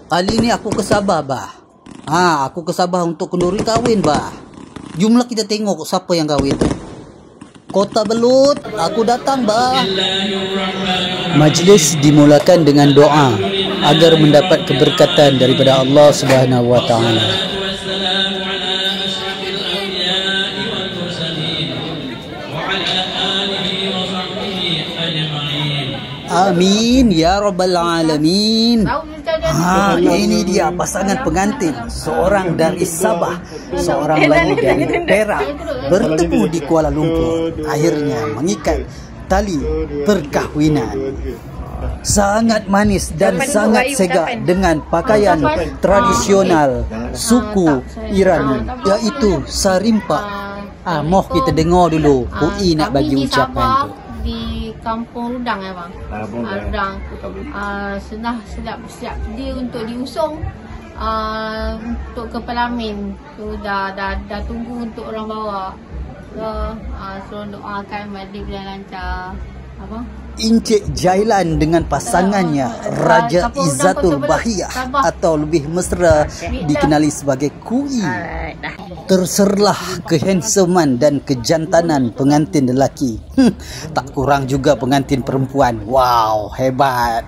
Kali ni aku kesabar bah. Aku kesabar untuk kenduri kahwin bah. Jumlah kita tengok siapa yang kahwin. Kota Belut, aku datang bah. Majlis dimulakan dengan doa agar mendapat keberkatan daripada Allah Subhanahu wa taala. Amin ya rabbal alamin. Ini dia pasangan pengantin, seorang dari Sabah, seorang lagi dari Perak, bertemu di Kuala Lumpur, akhirnya mengikat tali perkahwinan. Sangat manis dan sangat segak dengan pakaian tradisional suku Iran, iaitu sarimpak. Moh kita dengar dulu Ui nak bagi ucapan tu. Di Kampung Rudang bang. Rudang. Sedap dia untuk diusung untuk ke Pelamin. Tu dah tunggu untuk orang bawa. So doakan Madib dan lancar. Encik Jailan dengan pasangannya Raja Izzatul Bahiyah atau lebih mesra dikenali sebagai Kui. Terserlah kehansoman dan kejantanan pengantin lelaki. Tak kurang juga pengantin perempuan. Wow, hebat.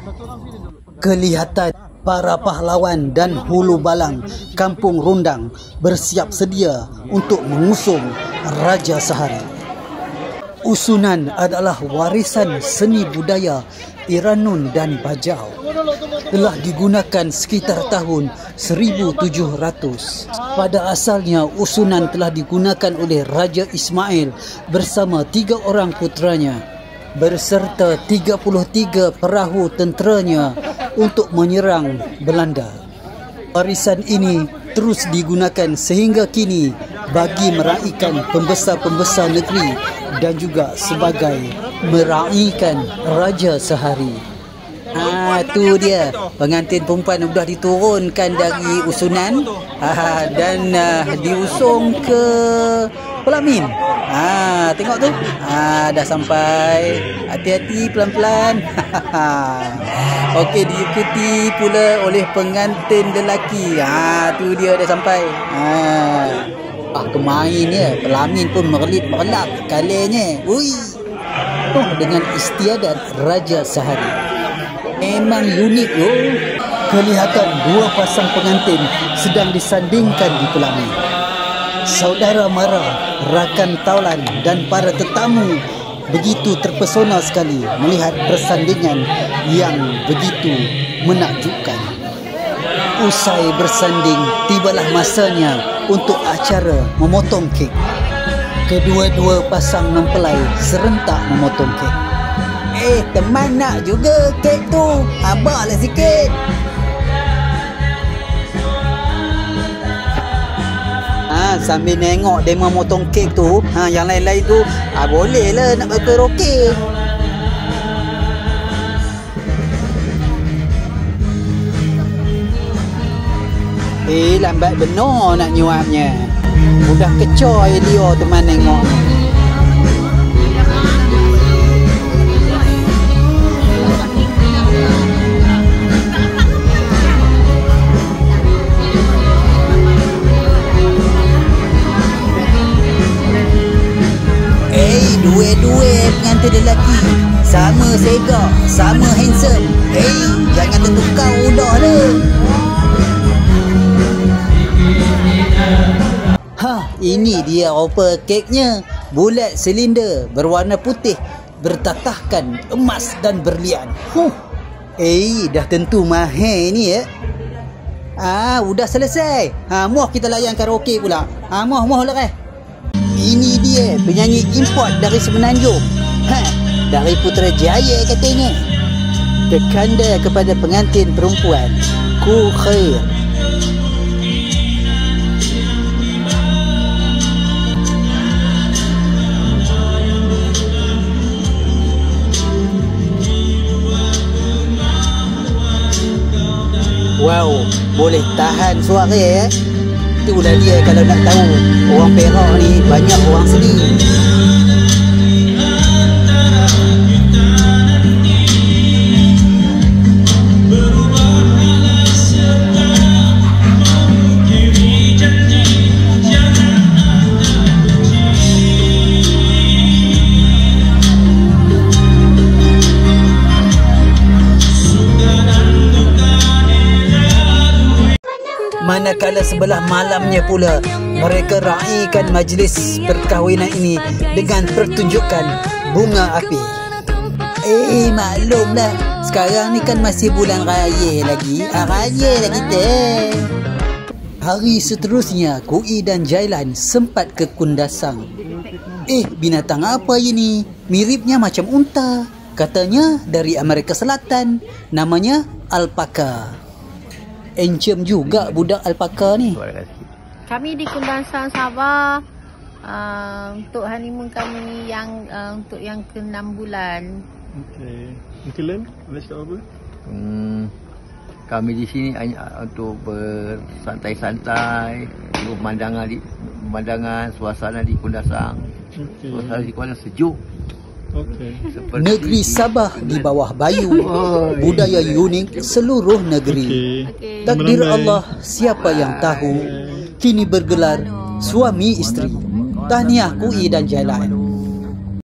Kelihatan para pahlawan dan hulu balang Kampung Rundang bersiap sedia untuk mengusung Raja Sehari. Usunan adalah warisan seni budaya Iranun dan Bajau. Telah digunakan sekitar tahun 1700. Pada asalnya usunan telah digunakan oleh Raja Ismail bersama 3 orang puteranya berserta 33 perahu tenteranya untuk menyerang Belanda. Warisan ini terus digunakan sehingga kini bagi meraihkan pembesar-pembesar negeri dan juga sebagai meraihkan Raja Sehari. Tu dia pengantin perempuan sudah diturunkan dari usunan dan diusung ke Pelamin. Tengok tu. Dah sampai. Hati-hati, pelan-pelan. Okey, diikuti pula oleh pengantin lelaki. Tu dia dah sampai. Kemain ya, Pelamin pun merelap kalenya. Dengan istiadat Raja Sehari. Memang unik yo. Kelihatan 2 pasang pengantin sedang disandingkan di Pelamin. Saudara mara, rakan taulan dan para tetamu begitu terpesona sekali melihat persandingan yang begitu menakjubkan. Usai bersanding, tibalah masanya untuk acara memotong kek. Kedua-dua pasang mempelai serentak memotong kek. Teman nak juga kek tu. Abahlah sikit. Sambil nengok dia memotong kek tu, yang lain-lain tu boleh lah nak berkaraoke. Lambat benar nak nyuapnya. Udah kecoy dia teman nengok. Dua-dua pengantin lelaki sama segak, sama handsome. Jangan tertukar udah dah. Ini dia rupa keknya. Bulat silinder berwarna putih bertatahkan emas dan berlian. Dah tentu mahal ni ya. Udah selesai. Muah kita layan karaoke pula. Muah lah kan. Ini dia penyanyi import dari Semenanjung. Dari Putrajaya katanya. Berkanda kepada pengantin perempuan. Ku khair. Wow, boleh tahan suara ya. Itulah dia kalau nak tahu orang Perak ni banyak orang seni. Manakala sebelah malamnya pula mereka raikan majlis perkahwinan ini dengan pertunjukan bunga api. Maklumlah, sekarang ni kan masih bulan raya lagi. Raya lah kita. Hari seterusnya, Kui dan Jailan sempat ke Kundasang. Binatang apa ini? Miripnya macam unta. Katanya dari Amerika Selatan. Namanya alpaka. Encem juga budak alpaka ni. Kami di Kundasang, Sabah. Untuk honeymoon kami yang untuk yang ke-6 bulan. Okey. Until Len, nak cakap apa? Kami di sini hanya untuk bersantai-santai, tengok pemandangan suasana di Kundasang. Okey. Suasana di Kundasang sejuk. Okey. Negeri Sabah di bawah bayu. Budaya unik seluruh negeri. Okey. Takdir Allah siapa yang tahu. Kini bergelar suami isteri. Tahniah Kui dan Jailan.